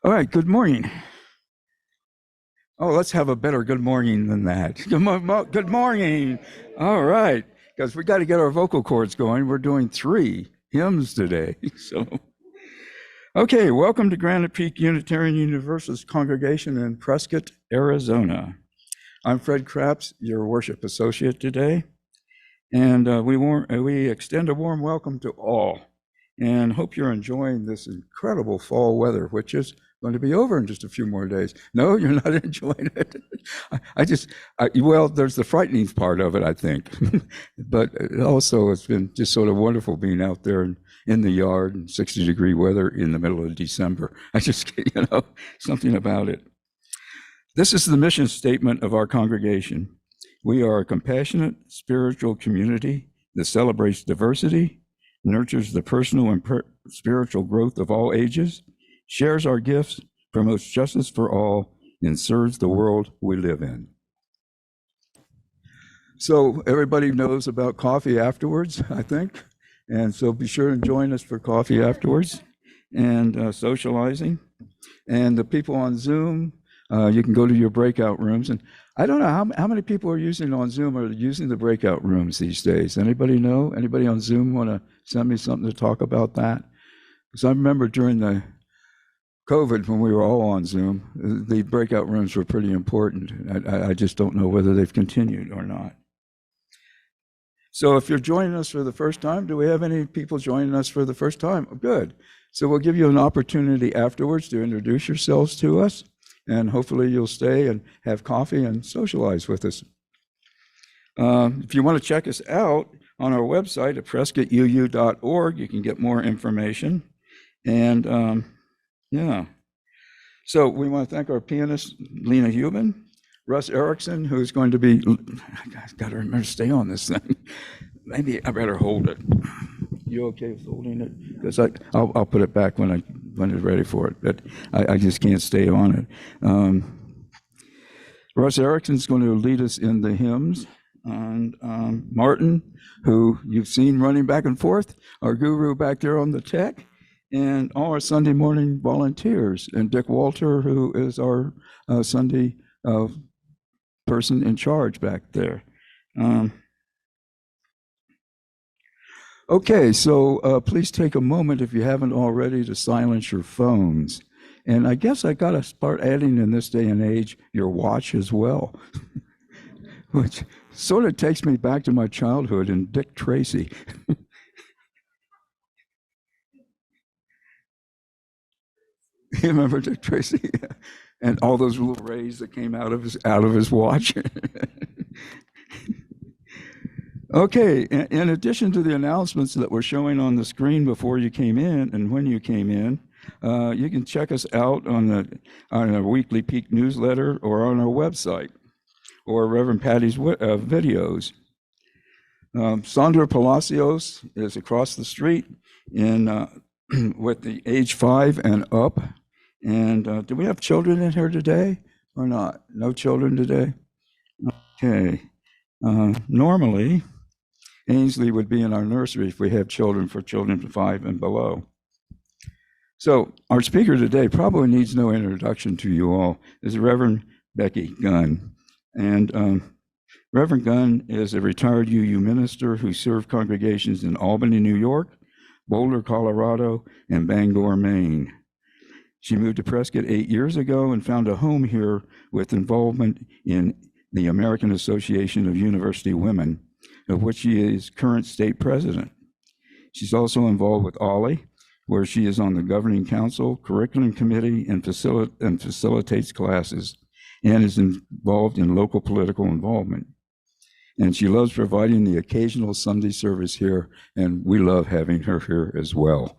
All right, good morning. Oh, let's have a better good morning than that. Good morning. All right, because we got to get our vocal cords going. We're doing 3 hymns today. So, okay, welcome to Granite Peak Unitarian Universalist Congregation in Prescott, Arizona. I'm Fred Krapps, your worship associate today, and we extend a warm welcome to all, and hope you're enjoying this incredible fall weather, which is going to be over in just a few more days. No, you're not enjoying it. Well, there's the frightening part of it, I think. But also, it's been just sort of wonderful being out there in the yard in 60-degree weather in the middle of December. Something about it. This is the mission statement of our congregation. We are a compassionate spiritual community that celebrates diversity, nurtures the personal and spiritual growth of all ages, shares our gifts, promotes justice for all, and serves the world we live in. So everybody knows about coffee afterwards, I think. And so be sure and join us for coffee afterwards and socializing. And the people on Zoom, you can go to your breakout rooms. And I don't know how many people are using on Zoom or using the breakout rooms these days. Anybody know? Anybody on Zoom want to send me something to talk about that? Because I remember during the COVID, when we were all on Zoom, the breakout rooms were pretty important. I just don't know whether they've continued or not. So if you're joining us for the first time, do we have any people joining us for the first time? Good. So we'll give you an opportunity afterwards to introduce yourselves to us, and hopefully you'll stay and have coffee and socialize with us. If you want to check us out on our website at prescottuu.org, you can get more information. And yeah. So we want to thank our pianist, Lena Huben, Russ Erickson, who's going to be, I've got to remember to stay on this thing. Maybe I better hold it. You okay with holding it? Because I'll put it back when it's ready for it, but I just can't stay on it. Russ Erickson's going to lead us in the hymns. And Martin, who you've seen running back and forth, our guru back there on the tech, and all our Sunday morning volunteers, and Dick Walter, who is our Sunday person in charge back there. Okay, so please take a moment, if you haven't already, to silence your phones. And I guess I got to start adding in this day and age your watch as well, which sort of takes me back to my childhood and Dick Tracy. You remember Dick Tracy? And all those little rays that came out of his watch. Okay, in addition to the announcements that were showing on the screen before you came in and when you came in, you can check us out on our weekly Peak newsletter or on our website, or Reverend Patty's videos. Sandra Palacios is across the street with the age 5 and up. And do we have children in here today or not? No children today? Okay. Normally, Ainsley would be in our nursery if we have children for children 5 and below. So our speaker today probably needs no introduction to you all, is Reverend Becky Gunn. And Reverend Gunn is a retired UU minister who served congregations in Albany, New York, Boulder, Colorado, and Bangor, Maine. She moved to Prescott 8 years ago and found a home here with involvement in the American Association of University Women, of which she is current state president. She's also involved with OLLI, where she is on the governing council, curriculum committee, and facilitates classes, and is involved in local political involvement. And she loves providing the occasional Sunday service here, and we love having her here as well.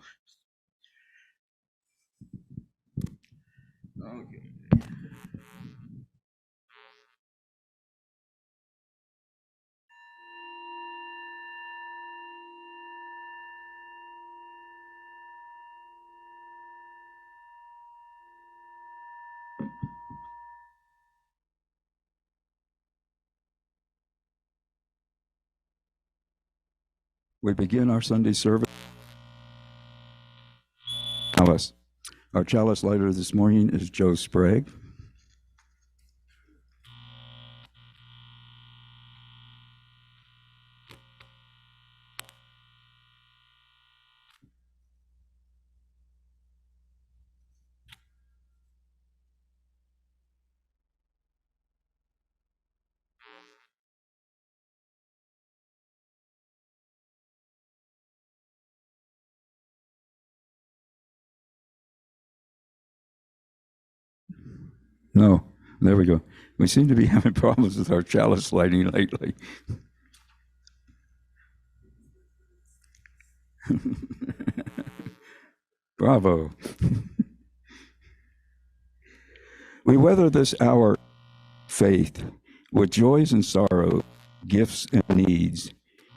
We begin our Sunday service. Alice. Our chalice lighter this morning is Joe Sprague. No, there we go. We seem to be having problems with our chalice lighting lately. Bravo. We weather this hour faith with joys and sorrow, gifts and needs.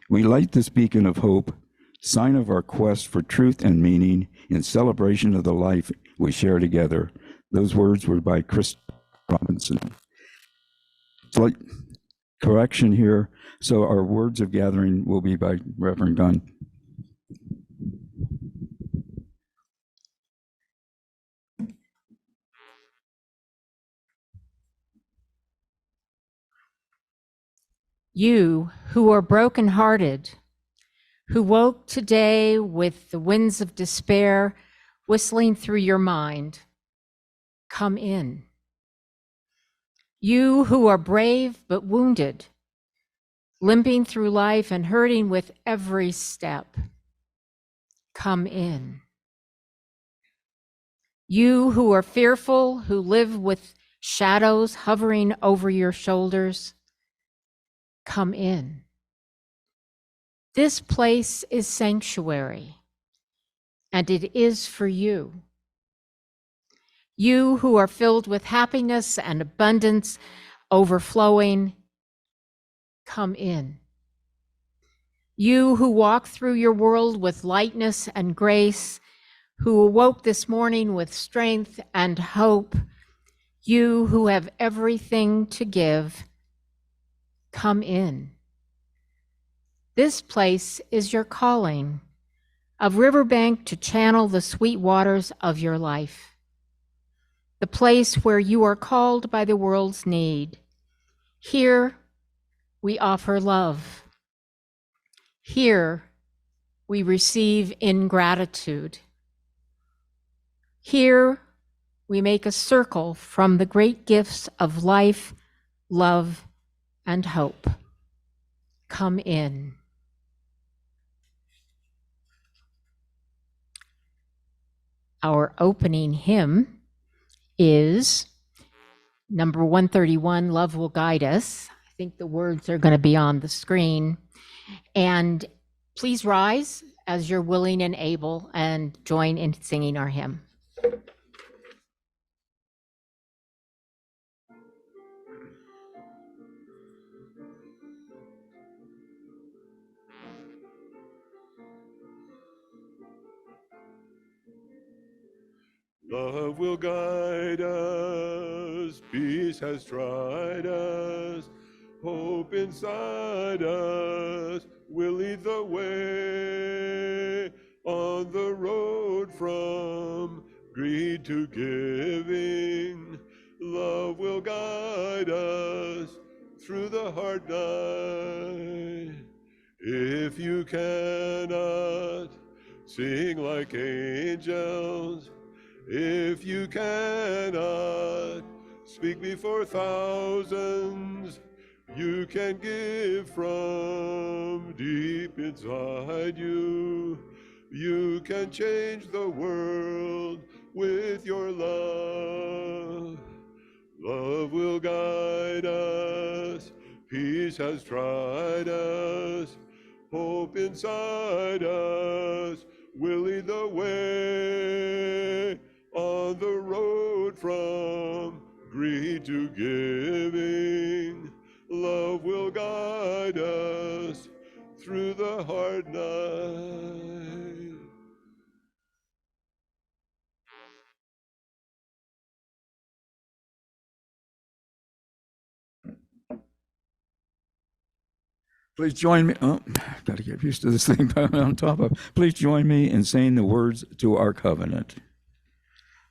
We light this beacon of hope, sign of our quest for truth and meaning in celebration of the life we share together. Those words were by Chris Robinson. Slight correction here. So our words of gathering will be by Reverend Gunn. You who are brokenhearted, who woke today with the winds of despair whistling through your mind, come in. You who are brave but wounded, limping through life and hurting with every step, come in. You who are fearful, who live with shadows hovering over your shoulders, come in. This place is sanctuary, and it is for you. You who are filled with happiness and abundance overflowing, come in. You who walk through your world with lightness and grace, who awoke this morning with strength and hope, you who have everything to give, come in. This place is your calling, a riverbank to channel the sweet waters of your life. The place where you are called by the world's need. Here, we offer love. Here, we receive in gratitude. Here, we make a circle from the great gifts of life, love, and hope. Come in. Our opening hymn is number 131, Love Will Guide Us. I think the words are going to be on the screen. And please rise as you're willing and able and join in singing our hymn. Love will guide us, peace has tried us, hope inside us will lead the way on the road from greed to giving. Love will guide us through the hard night. If you cannot sing like angels, if you cannot speak before thousands, you can give from deep inside you. You can change the world with your love. Love will guide us. Peace has tried us. Hope inside us will lead the way on the road from greed to giving. Love will guide us through the hard night. Please join me. Oh, got to get used to this thing on top of. Please join me in saying the words to our covenant.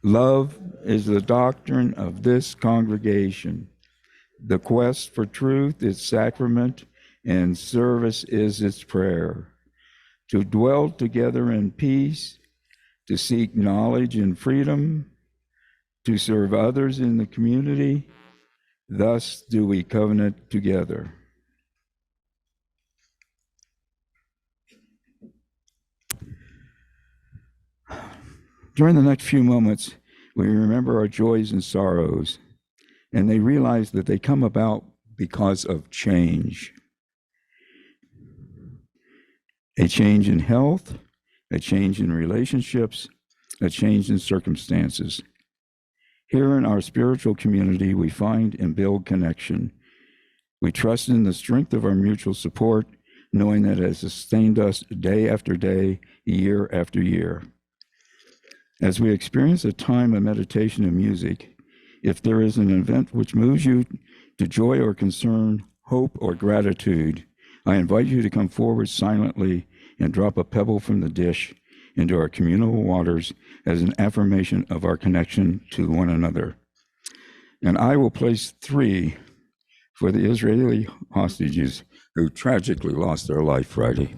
Love is the doctrine of this congregation. The quest for truth is sacrament, and service is its prayer. To dwell together in peace, to seek knowledge and freedom, to serve others in the community, thus do we covenant together. During the next few moments, we remember our joys and sorrows, and they realize that they come about because of change. A change in health, a change in relationships, a change in circumstances. Here in our spiritual community, we find and build connection. We trust in the strength of our mutual support, knowing that it has sustained us day after day, year after year. As we experience a time of meditation and music, if there is an event which moves you to joy or concern, hope or gratitude, I invite you to come forward silently and drop a pebble from the dish into our communal waters as an affirmation of our connection to one another. And I will place 3 for the Israeli hostages who tragically lost their life Friday.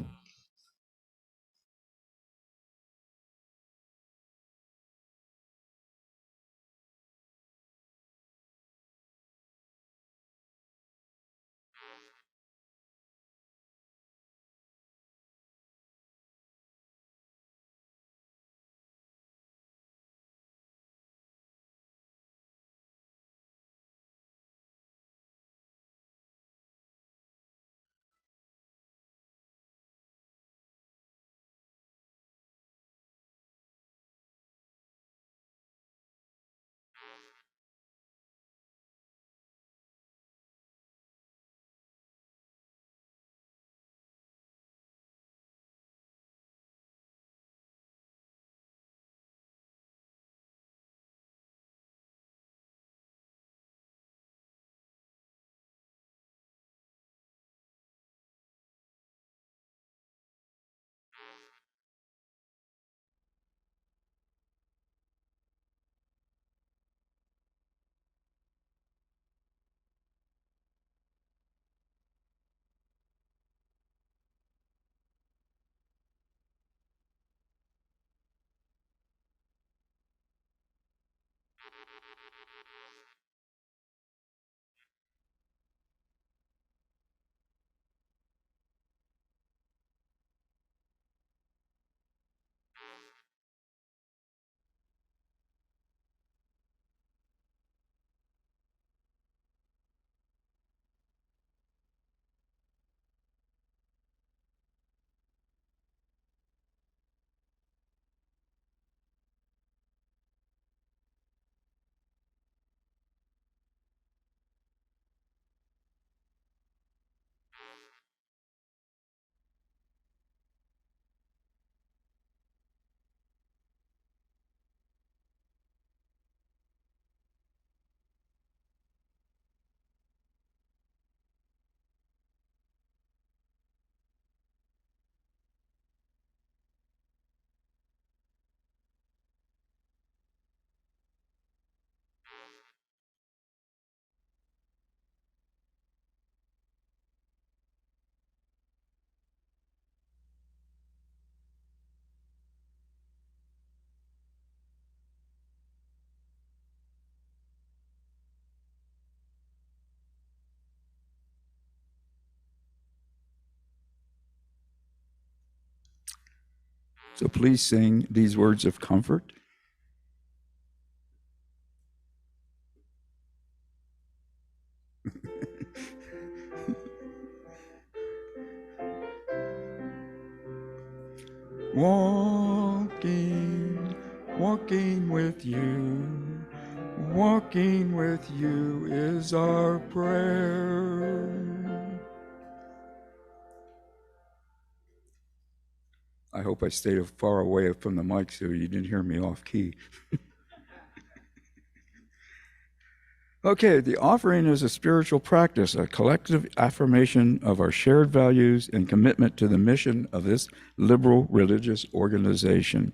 So please sing these words of comfort. Walking, walking with you is our prayer. I hope I stayed far away from the mic so you didn't hear me off key. Okay, the offering is a spiritual practice, a collective affirmation of our shared values and commitment to the mission of this liberal religious organization.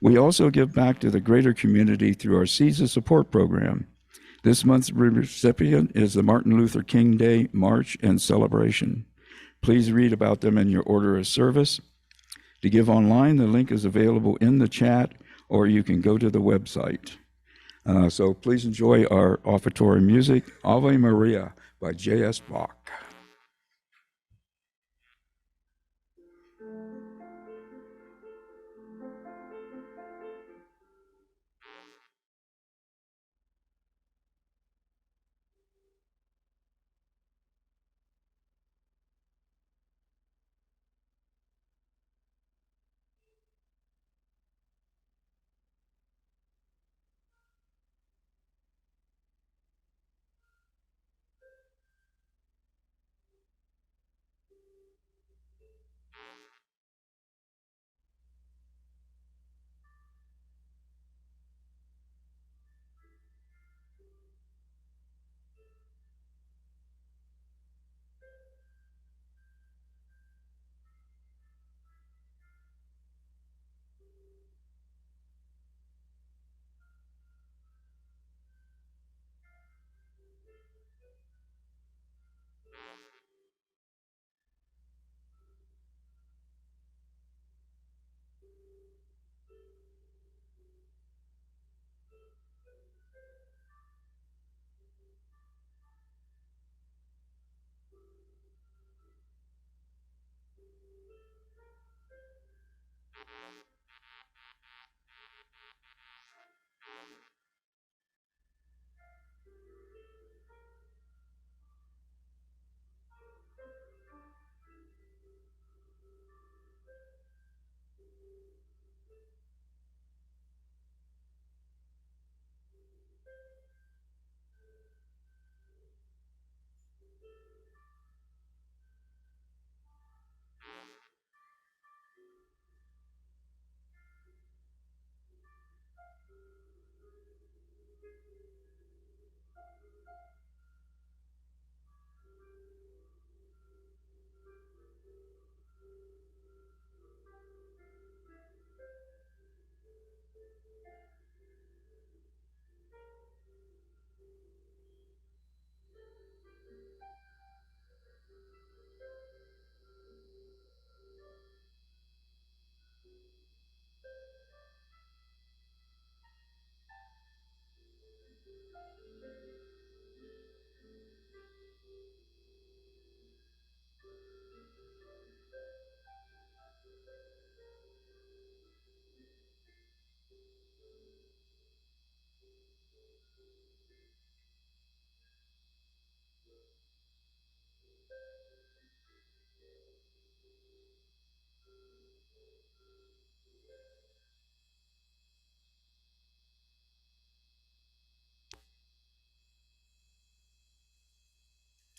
We also give back to the greater community through our Seeds of Support program. This month's recipient is the Martin Luther King Day March and Celebration. Please read about them in your order of service. To give online, the link is available in the chat, or you can go to the website. So please enjoy our offertory music, Ave Maria by J.S. Bach.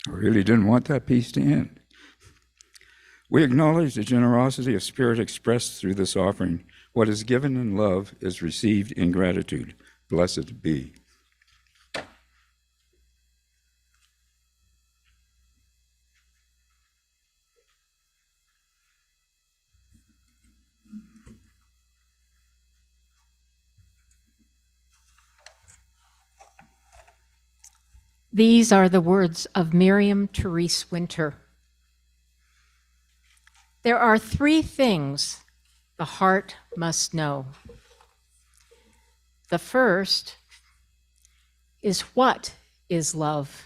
I really didn't want that piece to end. We acknowledge the generosity of spirit expressed through this offering. What is given in love is received in gratitude. Blessed be. These are the words of Miriam Therese Winter. There are three things the heart must know. The first is, what is love?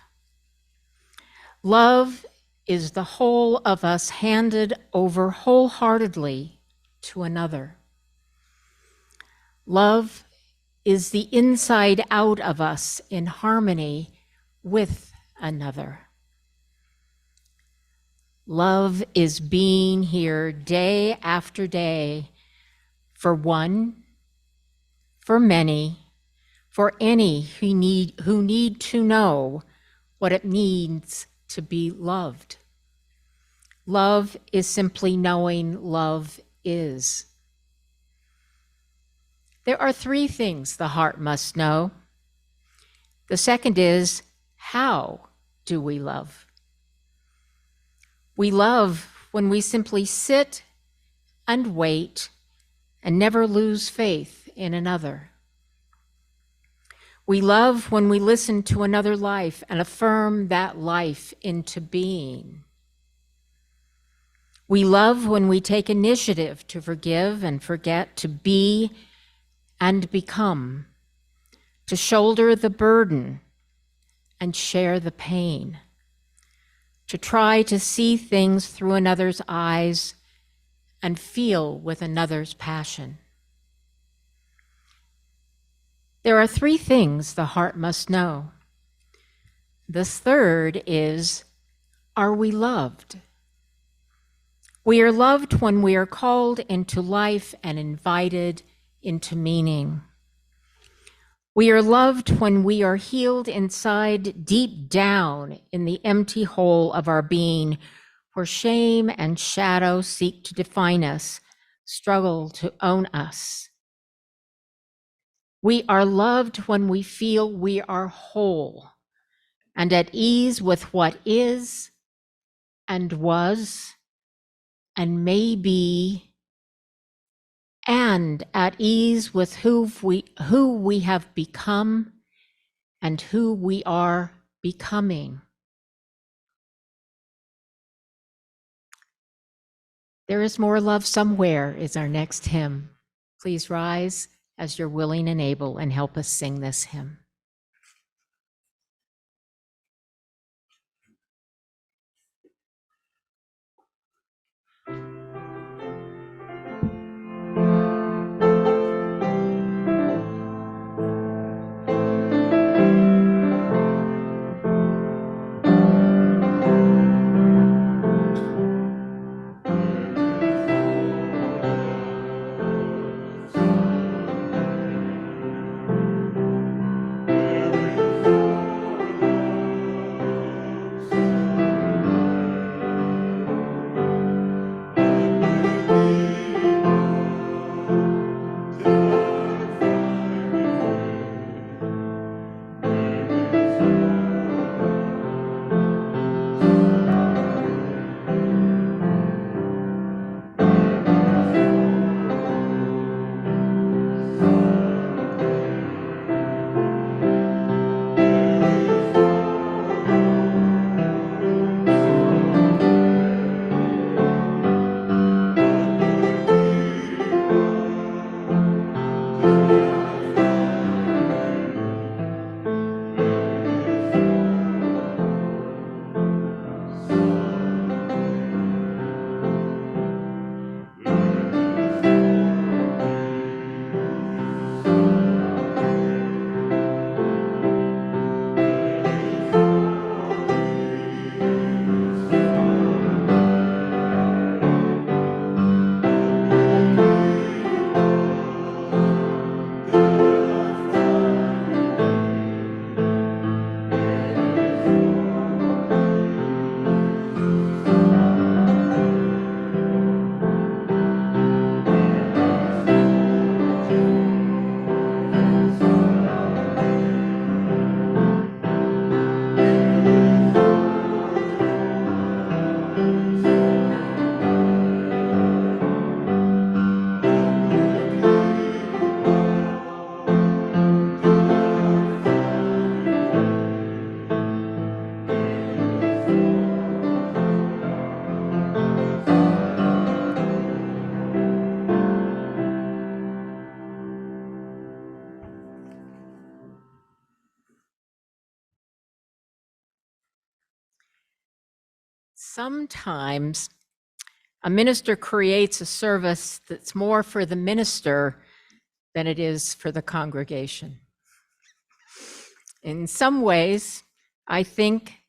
Love is the whole of us handed over wholeheartedly to another. Love is the inside out of us in harmony with another. Love is being here day after day for one, for many, for any who need to know what it means to be loved. Love is simply knowing love is. There are three things the heart must know. The second is, how do we love? We love when we simply sit and wait and never lose faith in another. We love when we listen to another life and affirm that life into being. We love when we take initiative to forgive and forget, to be and become, to shoulder the burden and share the pain, to try to see things through another's eyes and feel with another's passion. There are three things the heart must know. This third is, are we loved? We are loved when we are called into life and invited into meaning. We are loved when we are healed inside, deep down in the empty hole of our being, where shame and shadow seek to define us, struggle to own us. We are loved when we feel we are whole and at ease with what is and was and may be, and at ease with who we have become and who we are becoming. There is more love somewhere is our next hymn. Please rise as you're willing and able and help us sing this hymn. Sometimes a minister creates a service that's more for the minister than it is for the congregation. In some ways, I think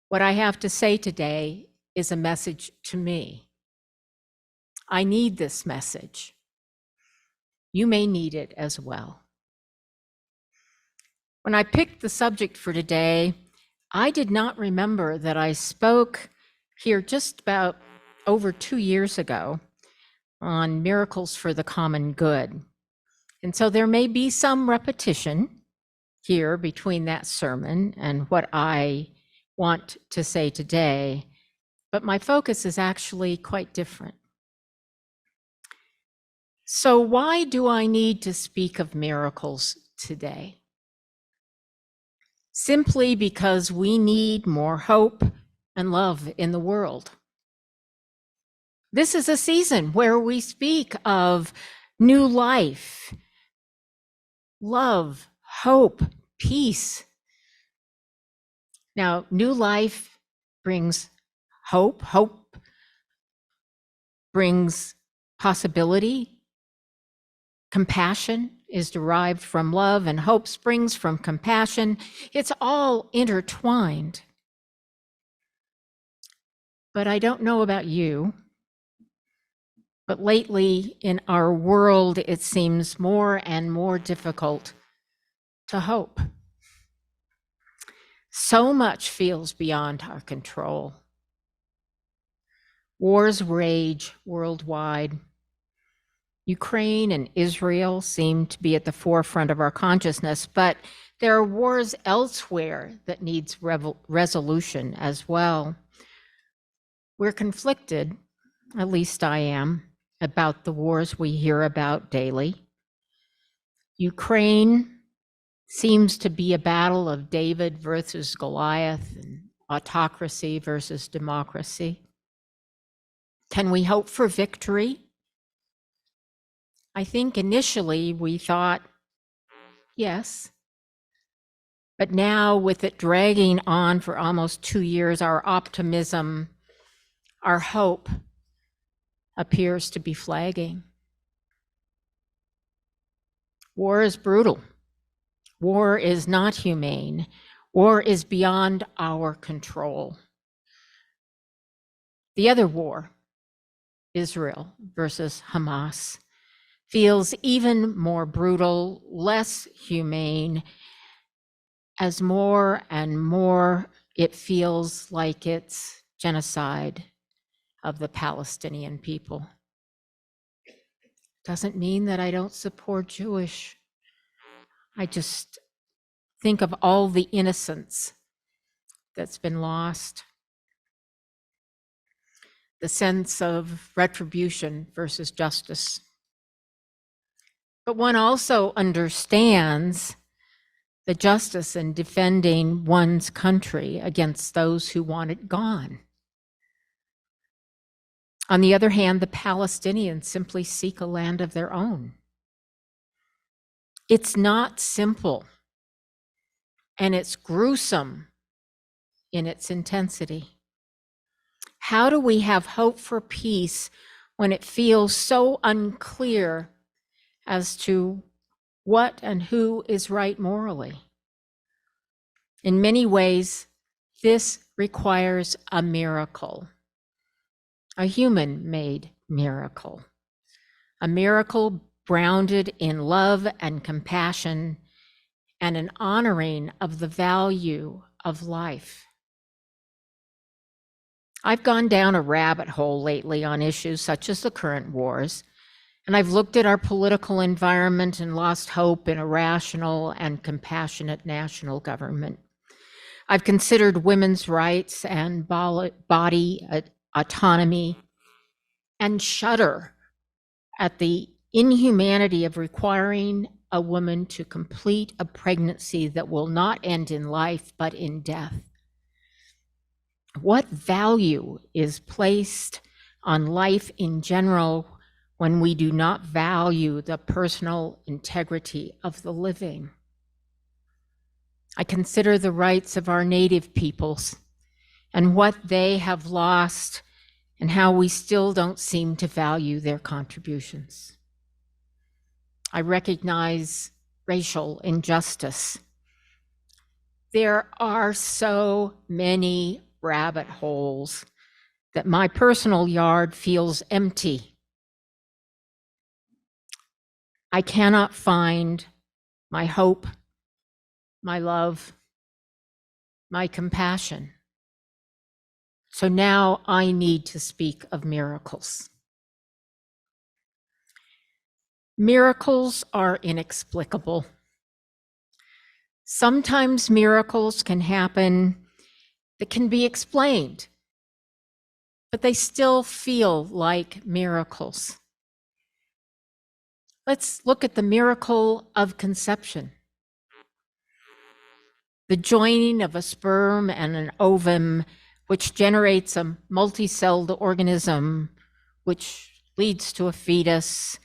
what I have to say today is a message to me. I need this message. You may need it as well. When I picked the subject for today, I did not remember that I spoke here just about over 2 years ago on miracles for the common good. And so there may be some repetition here between that sermon and what I want to say today, but my focus is actually quite different. So why do I need to speak of miracles today? Simply because we need more hope and love in the world. This is a season where we speak of new life, love, hope, peace. Now, new life brings hope. Hope brings possibility. Compassion is derived from love, and hope springs from compassion. It's all intertwined. But I don't know about you, but lately in our world, it seems more and more difficult to hope. So much feels beyond our control. Wars rage worldwide. Ukraine and Israel seem to be at the forefront of our consciousness, but there are wars elsewhere that needs resolution as well. We're conflicted, at least I am, about the wars we hear about daily. Ukraine seems to be a battle of David versus Goliath and autocracy versus democracy. Can we hope for victory? I think initially we thought, yes. But now with it dragging on for almost 2 years, our optimism, our hope appears to be flagging. War is brutal. War is not humane. War is beyond our control. The other war, Israel versus Hamas, feels even more brutal, less humane, as more and more it feels like it's genocide of the Palestinian people. Doesn't mean that I don't support Jewish. I just think of all the innocence that's been lost. The sense of retribution versus justice. But one also understands the justice in defending one's country against those who want it gone. On the other hand, the Palestinians simply seek a land of their own. It's not simple, and it's gruesome in its intensity. How do we have hope for peace when it feels so unclear as to what and who is right morally? In many ways, this requires a miracle, a human-made miracle, a miracle grounded in love and compassion and an honoring of the value of life. I've gone down a rabbit hole lately on issues such as the current wars, and I've looked at our political environment and lost hope in a rational and compassionate national government. I've considered women's rights and body autonomy and shudder at the inhumanity of requiring a woman to complete a pregnancy that will not end in life but in death. What value is placed on life in general when we do not value the personal integrity of the living? I consider the rights of our native peoples and what they have lost and how we still don't seem to value their contributions. I recognize racial injustice. There are so many rabbit holes that my personal yard feels empty. I cannot find my hope, my love, my compassion. So now I need to speak of miracles. Miracles are inexplicable. Sometimes miracles can happen that can be explained, but they still feel like miracles. Let's look at the miracle of conception. The joining of a sperm and an ovum, which generates a multi-celled organism, which leads to a fetus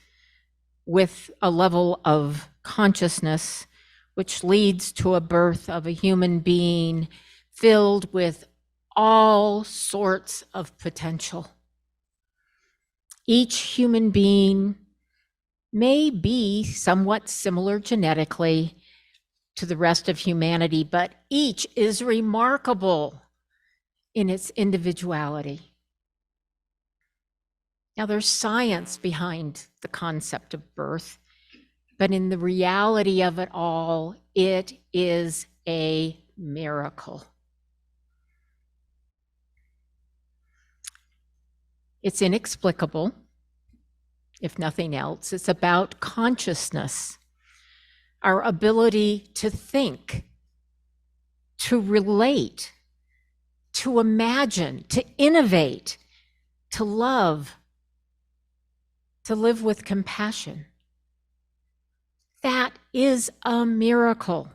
with a level of consciousness, which leads to a birth of a human being filled with all sorts of potential. Each human being may be somewhat similar genetically to the rest of humanity, but each is remarkable in its individuality. Now, there's science behind the concept of birth, but in the reality of it all, it is a miracle. It's inexplicable, if nothing else. It's about consciousness, our ability to think, to relate, to imagine, to innovate, to love, to live with compassion. That is a miracle.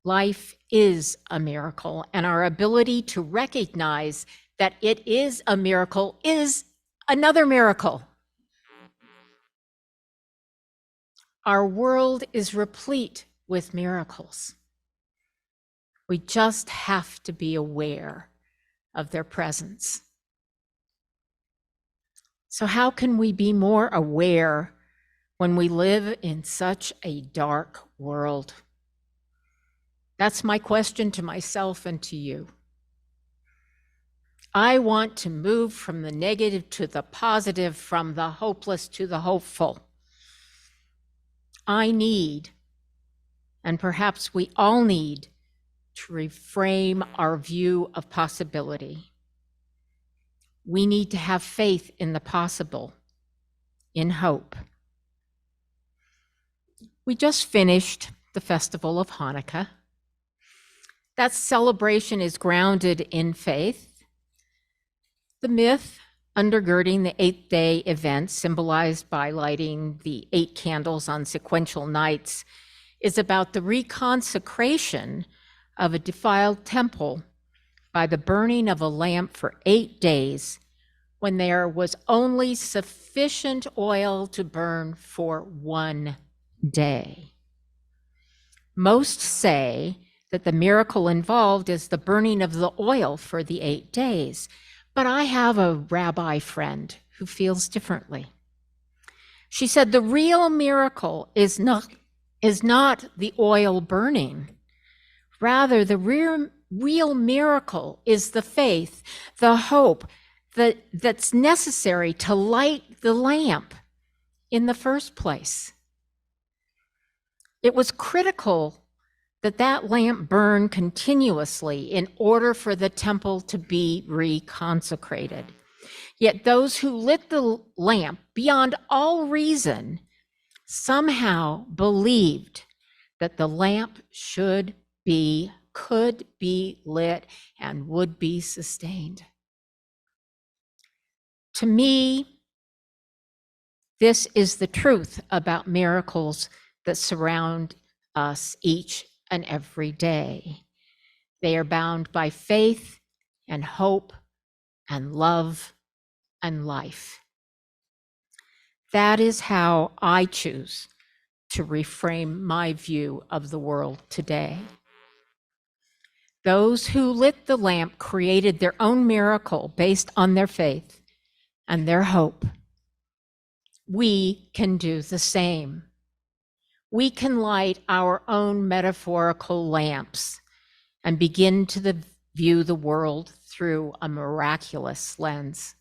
Life is a miracle, and our ability to recognize that it is a miracle is another miracle. Our world is replete with miracles. We just have to be aware of their presence. So how can we be more aware when we live in such a dark world? That's my question to myself and to you. I want to move from the negative to the positive, from the hopeless to the hopeful. I need, and perhaps we all need, to reframe our view of possibility. We need to have faith in the possible, in hope. We just finished the festival of Hanukkah. That celebration is grounded in faith. The myth undergirding the 8-day event, symbolized by lighting the 8 candles on sequential nights, is about the reconsecration of a defiled temple by the burning of a lamp for 8 days, when there was only sufficient oil to burn for 1 day. Most say that the miracle involved is the burning of the oil for the 8 days. But I have a rabbi friend who feels differently. She said the real miracle is not the oil burning. Rather, the real miracle is the faith, the hope that's necessary to light the lamp in the first place. It was critical that lamp burn continuously in order for the temple to be reconsecrated. Yet those who lit the lamp beyond all reason somehow believed that the lamp could be lit and would be sustained. To me, this is the truth about miracles that surround us each and every day. They are bound by faith and hope and love and life. That is how I choose to reframe my view of the world today. Those who lit the lamp created their own miracle based on their faith and their hope. We can do the same. We can light our own metaphorical lamps and begin to view the world through a miraculous lens.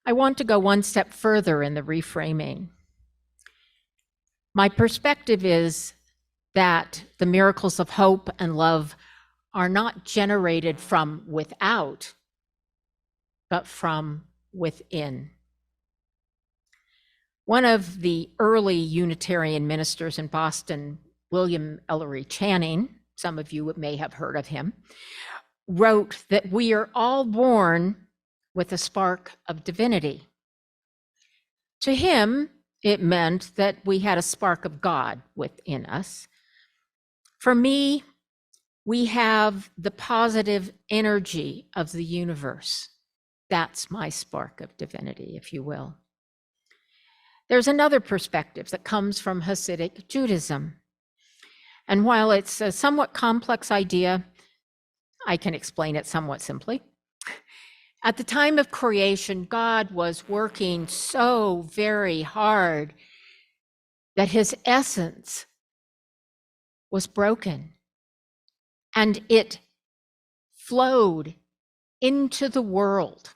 I want to go one step further in the reframing. My perspective is that the miracles of hope and love are not generated from without, but from within. One of the early Unitarian ministers in Boston, William Ellery Channing, some of you may have heard of him, wrote that we are all born with a spark of divinity. To him, it meant that we had a spark of God within us. For me, we have the positive energy of the universe. That's my spark of divinity, if you will. There's another perspective that comes from Hasidic Judaism. And while it's a somewhat complex idea, I can explain it somewhat simply. At the time of creation, God was working so very hard that his essence was broken, and it flowed into the world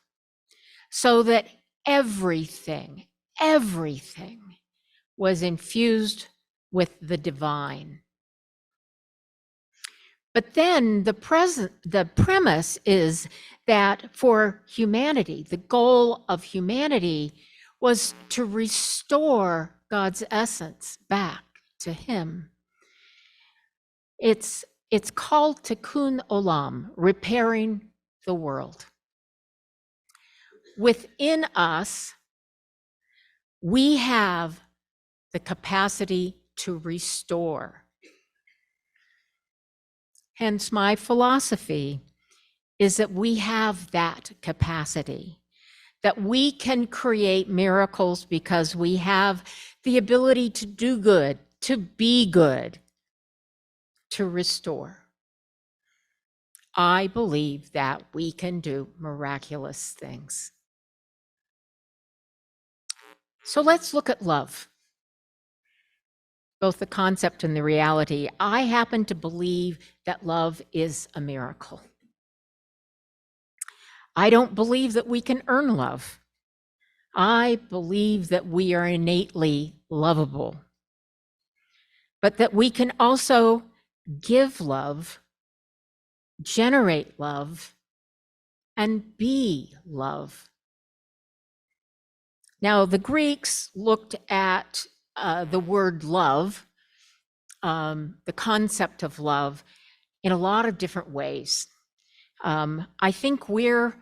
so that everything was infused with the divine. But then the premise is that for humanity, the goal of humanity was to restore God's essence back to him. It's called Tikkun Olam, repairing the world. Within us, we have the capacity to restore. Hence, my philosophy is that we have that capacity, that we can create miracles because we have the ability to do good, to be good, to restore. I believe that we can do miraculous things. So let's look at love, both the concept and the reality. I happen to believe that love is a miracle. I don't believe that we can earn love. I believe that we are innately lovable, but that we can also give love, generate love, and be love. Now, the Greeks looked at the word love, the concept of love, in a lot of different ways. I think we're,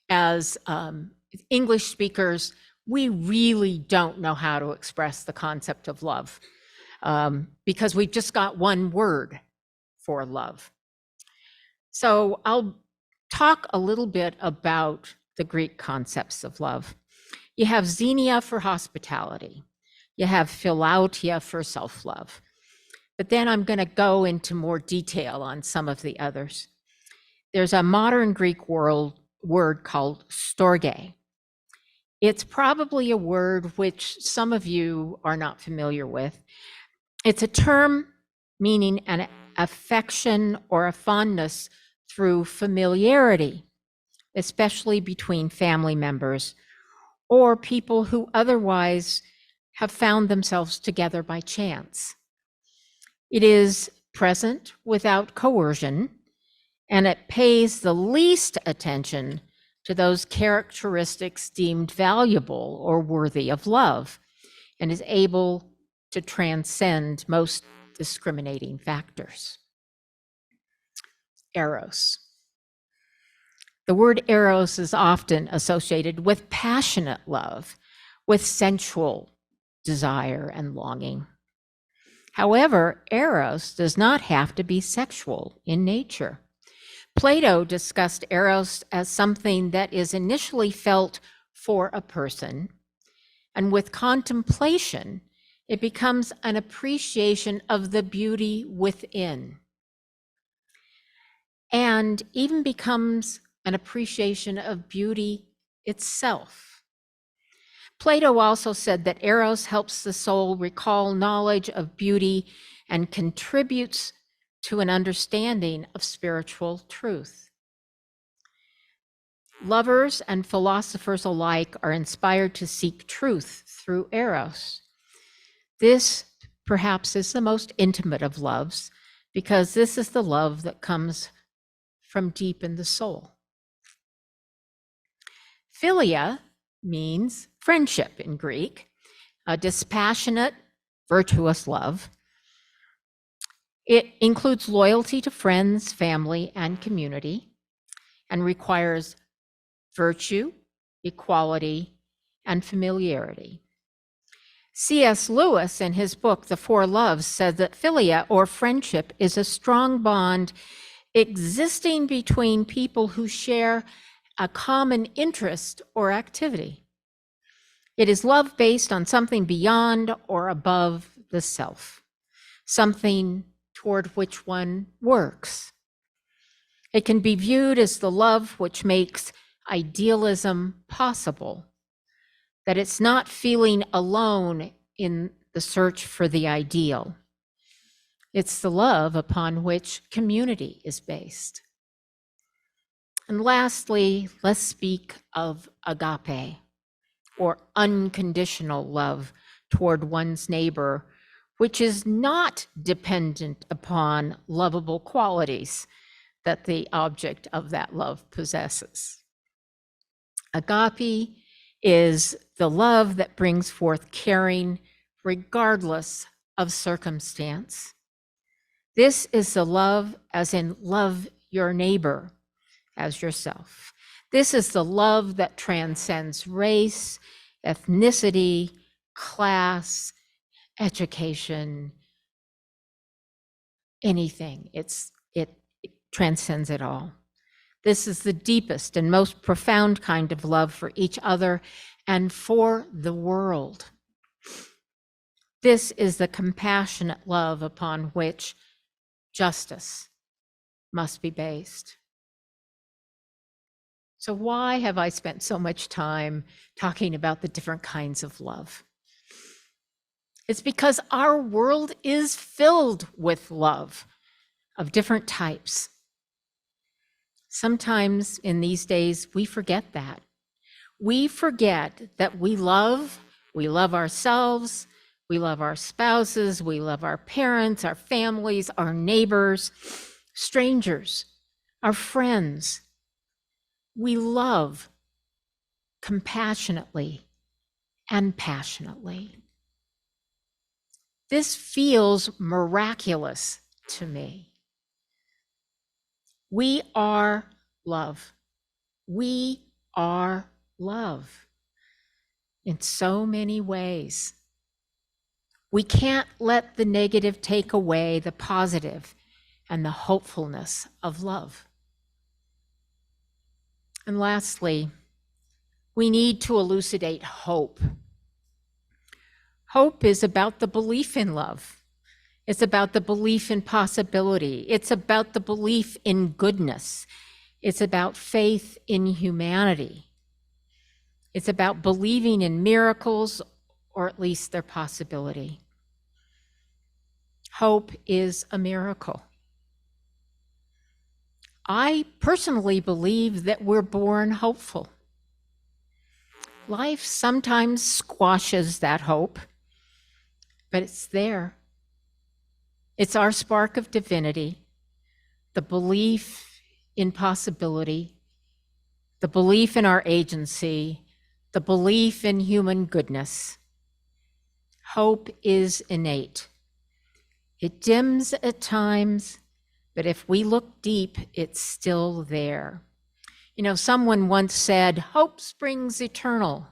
as English speakers, we really don't know how to express the concept of love because we've just got one word for love. So I'll talk a little bit about the Greek concepts of love. You have xenia for hospitality. You have philautia for self-love. But then I'm going to go into more detail on some of the others. There's a modern Greek word called storge. It's probably a word which some of you are not familiar with. It's a term meaning an affection or a fondness through familiarity, especially between family members or people who otherwise have found themselves together by chance. It is present without coercion, and it pays the least attention to those characteristics deemed valuable or worthy of love, and is able to transcend most discriminating factors. Eros. The word eros is often associated with passionate love, with sensual desire and longing. However, eros does not have to be sexual in nature. Plato discussed eros as something that is initially felt for a person, and with contemplation, it becomes an appreciation of the beauty within, and even becomes an appreciation of beauty itself. Plato also said that eros helps the soul recall knowledge of beauty and contributes to an understanding of spiritual truth. Lovers and philosophers alike are inspired to seek truth through eros. This perhaps is the most intimate of loves, because this is the love that comes from deep in the soul. Philia means friendship in Greek, a dispassionate, virtuous love. It includes loyalty to friends, family, and community, and requires virtue, equality, and familiarity. C.S. Lewis, in his book, The Four Loves, said that philia, or friendship, is a strong bond existing between people who share a common interest or activity. It is love based on something beyond or above the self, something toward which one works. It can be viewed as the love which makes idealism possible, that it's not feeling alone in the search for the ideal. It's the love upon which community is based. And lastly, let's speak of agape, or unconditional love toward one's neighbor, which is not dependent upon lovable qualities that the object of that love possesses. Agape is the love that brings forth caring regardless of circumstance. This is the love as in love your neighbor as yourself. This is the love that transcends race, ethnicity, class, education, anything. It transcends it all. This is the deepest and most profound kind of love for each other and for the world. This is the compassionate love upon which justice must be based. So why have I spent so much time talking about the different kinds of love? It's because our world is filled with love of different types. Sometimes in these days, we forget that. We forget that we love ourselves, we love our spouses, we love our parents, our families, our neighbors, strangers, our friends. We love compassionately and passionately. This feels miraculous to me. We are love. We are love in so many ways. We can't let the negative take away the positive and the hopefulness of love. And lastly, we need to elucidate hope. Hope is about the belief in love. It's about the belief in possibility. It's about the belief in goodness. It's about faith in humanity. It's about believing in miracles, or at least their possibility. Hope is a miracle. I personally believe that we're born hopeful. Life sometimes squashes that hope, but it's there. It's our spark of divinity, the belief in possibility, the belief in our agency, the belief in human goodness. Hope is innate. It dims at times, but if we look deep, it's still there. You know, someone once said, hope springs eternal.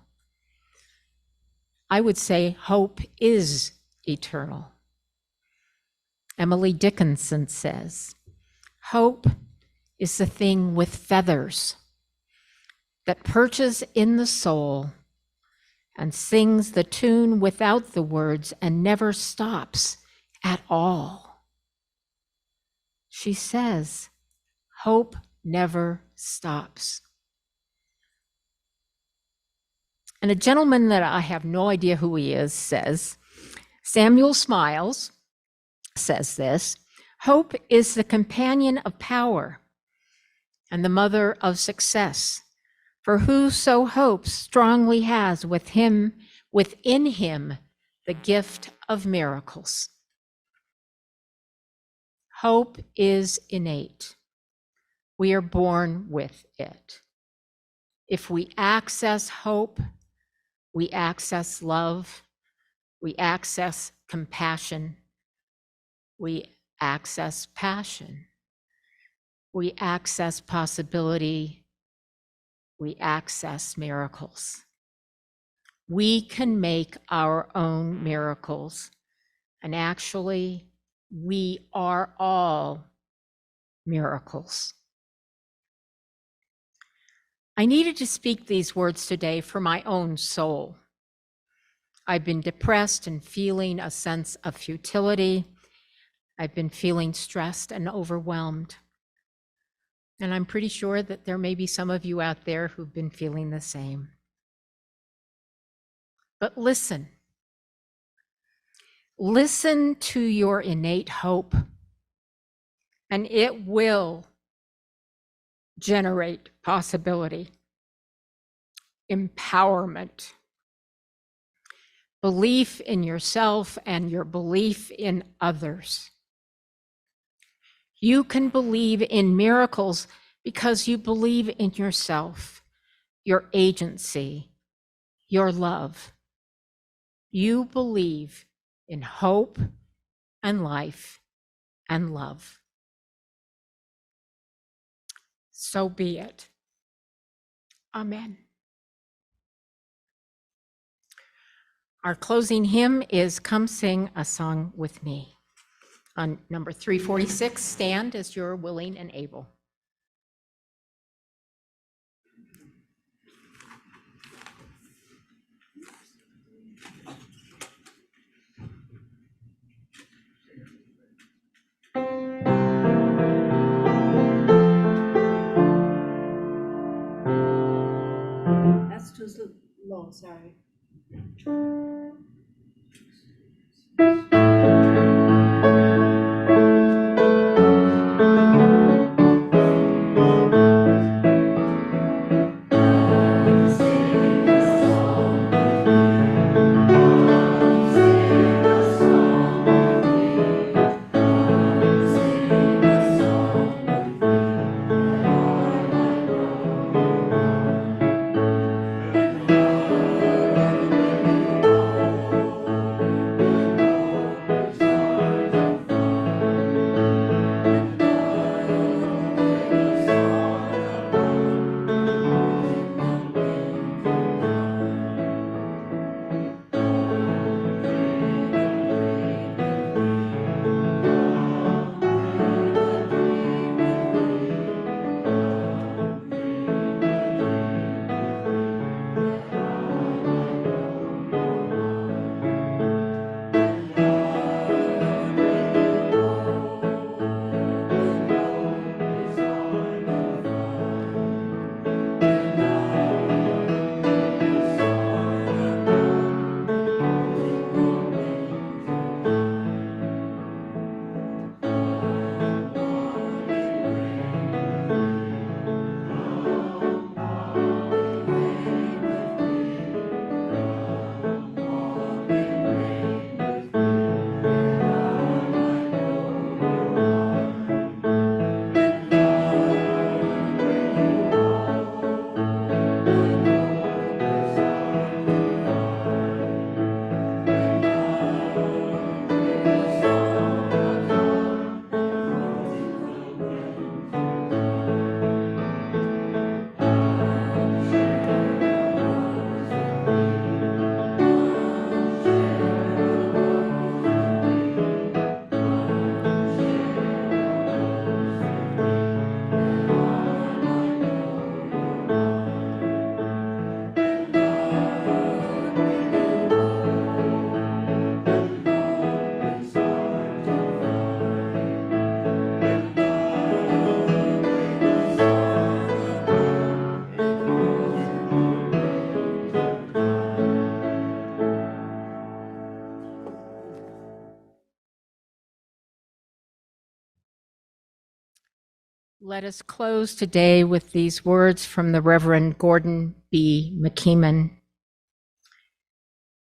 I would say hope is eternal. Emily Dickinson says, hope is the thing with feathers that perches in the soul and sings the tune without the words and never stops at all. She says, hope never stops. And a gentleman that I have no idea who he is says, Samuel Smiles says this, hope is the companion of power and the mother of success. For whoso hopes strongly has within him the gift of miracles. Hope is innate. We are born with it. If we access hope, we access love, we access compassion, we access passion, we access possibility, we access miracles. We can make our own miracles. And actually, we are all miracles. I needed to speak these words today for my own soul. I've been depressed and feeling a sense of futility. I've been feeling stressed and overwhelmed. And I'm pretty sure that there may be some of you out there who've been feeling the same. But listen. Listen to your innate hope, and it will generate possibility, empowerment, belief in yourself and your belief in others. You can believe in miracles because you believe in yourself, your agency, your love. You believe in hope and life and love. So be it. Amen. Our closing hymn is Come Sing a Song with Me. On number 346, stand as you're willing and able. That's too low, sorry. Let us close today with these words from the Reverend Gordon B. McKeeman.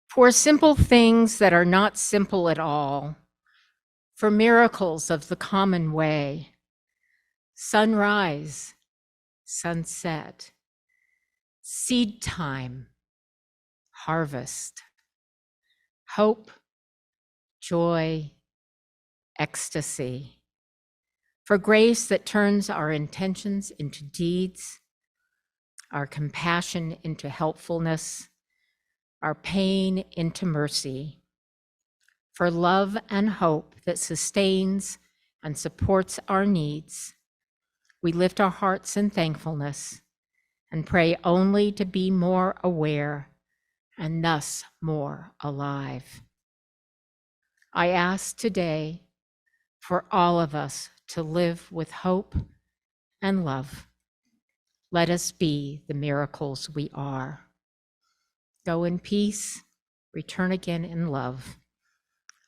For simple things that are not simple at all, for miracles of the common way, sunrise, sunset, seed time, harvest, hope, joy, ecstasy, for grace that turns our intentions into deeds, our compassion into helpfulness, our pain into mercy, for love and hope that sustains and supports our needs. We lift our hearts in thankfulness and pray only to be more aware and thus more alive. I ask today for all of us to live with hope and love. Let us be the miracles we are. Go in peace, return again in love.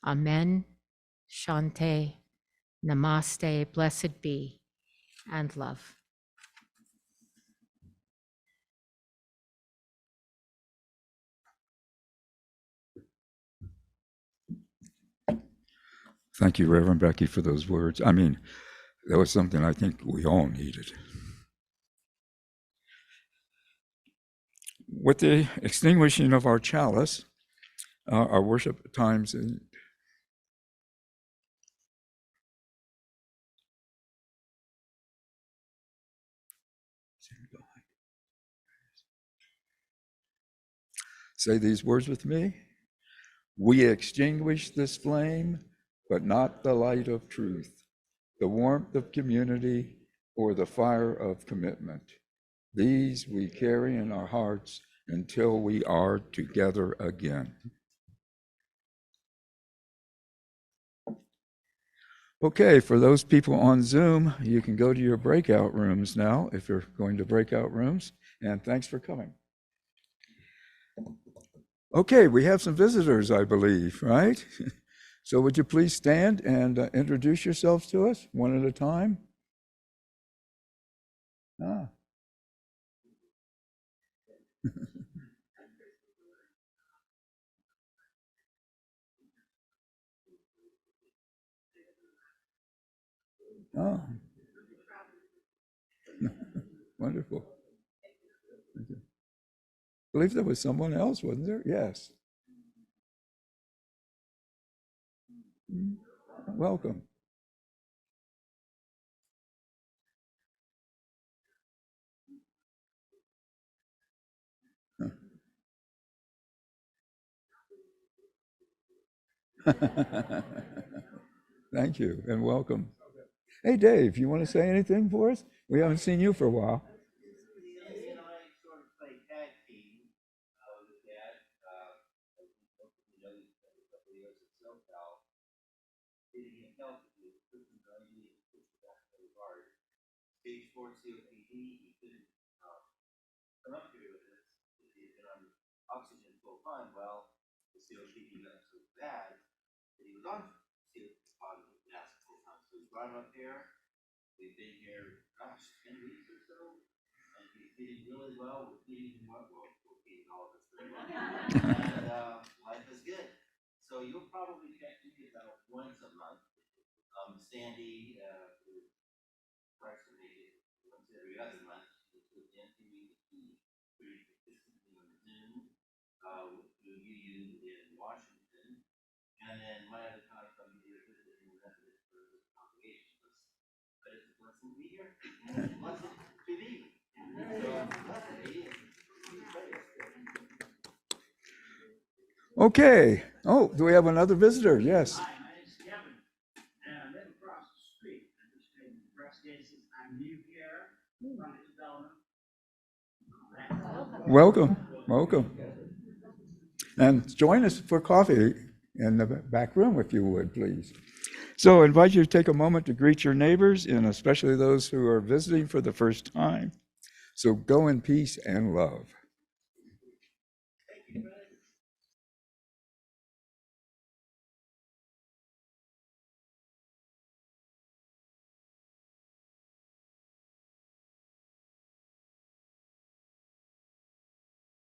Amen, Shante, Namaste, blessed be, and love. Thank you, Reverend Becky, for those words. I mean, that was something I think we all needed. With the extinguishing of our chalice, our worship times end. Say these words with me. We extinguish this flame, but not the light of truth, the warmth of community, or the fire of commitment. These we carry in our hearts until we are together again. Okay, for those people on Zoom, you can go to your breakout rooms now if you're going to breakout rooms, and thanks for coming. Okay, we have some visitors, I believe, right? So would you please stand and introduce yourselves to us one at a time? Ah. Oh. Wonderful. Thank you. I believe there was someone else, wasn't there? Yes. Welcome. Thank you and welcome. Hey, Dave, you want to say anything for us? We haven't seen you for a while. Stage 4 COPD, he couldn't come up here with us because he had been on oxygen full time. Well, the COPD got so bad that he was on positive gas full time. So we brought him up here. We've been here, 10 weeks or so, and he's feeding really well. We're feeding him well. We're feeding all of us very well. And life is good. So you'll probably catch me about once a month. Sandy approximated once every other month. With Anthony, pretty consistently on Zoom, with UU in Washington, and then my other time from here visiting the Methodist for the congregation. But it's a blessing to be here. And it's a blessing to be. So blessed to be. Okay. Oh, do we have another visitor? Yes. Hi, my name's Kevin, and I live across the street. I just came to press cases. I'm new here, from development. Welcome. Welcome. And join us for coffee in the back room, if you would, please. So I invite you to take a moment to greet your neighbors, and especially those who are visiting for the first time. So go in peace and love.